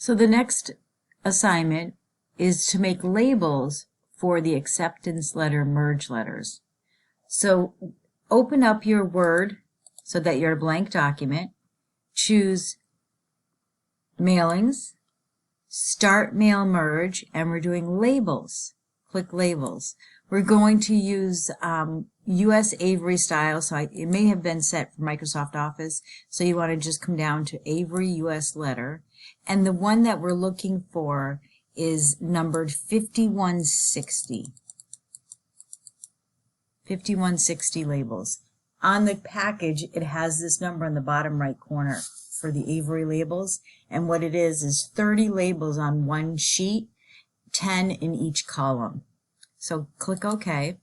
So the next assignment is to make labels for the acceptance letter merge letters. So open up your Word so that you're a blank document. Choose Mailings, Start Mail Merge, and we're doing labels. Click Labels. We're going to use US Avery style, so it may have been set for Microsoft Office, so you want to just come down to Avery US letter. And the one that we're looking for is numbered 5160. 5160 labels. On the package, it has this number in the bottom right corner for the Avery labels, and what it is 30 labels on one sheet, 10 in each column. So click OK.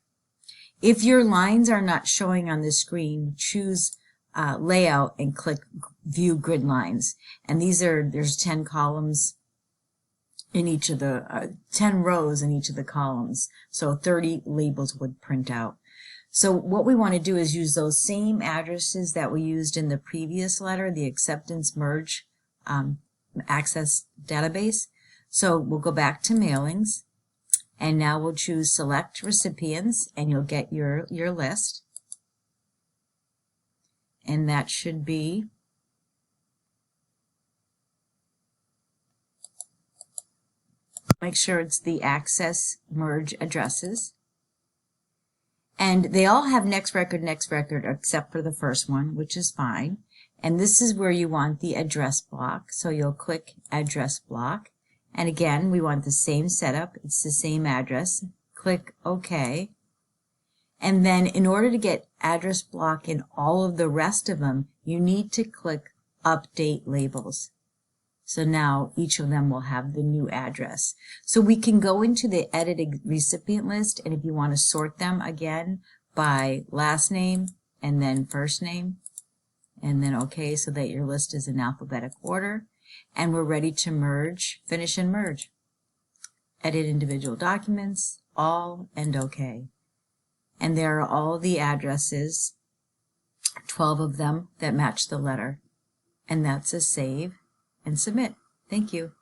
If your lines are not showing on the screen, choose Layout and click View Grid Lines. And there's 10 columns in each of the 10 rows in each of the columns. So 30 labels would print out. So what we want to do is use those same addresses that we used in the previous letter, the acceptance merge access database. So we'll go back to Mailings, and now we'll choose Select Recipients, and you'll get your list. And that should be make sure it's the access merge addresses. And they all have next record, except for the first one, which is fine. And this is where you want the address block. So you'll click Address Block. And again, we want the same setup. It's the same address. Click OK. And then in order to get address block in all of the rest of them, you need to click Update Labels. So now each of them will have the new address. So we can go into the edited recipient list, and if you want to sort them again by last name and then first name, and then OK, so that your list is in alphabetic order. And we're ready to merge, finish and merge. Edit individual documents, all, and OK. And there are all the addresses, 12 of them, that match the letter. And that's a save and submit. Thank you.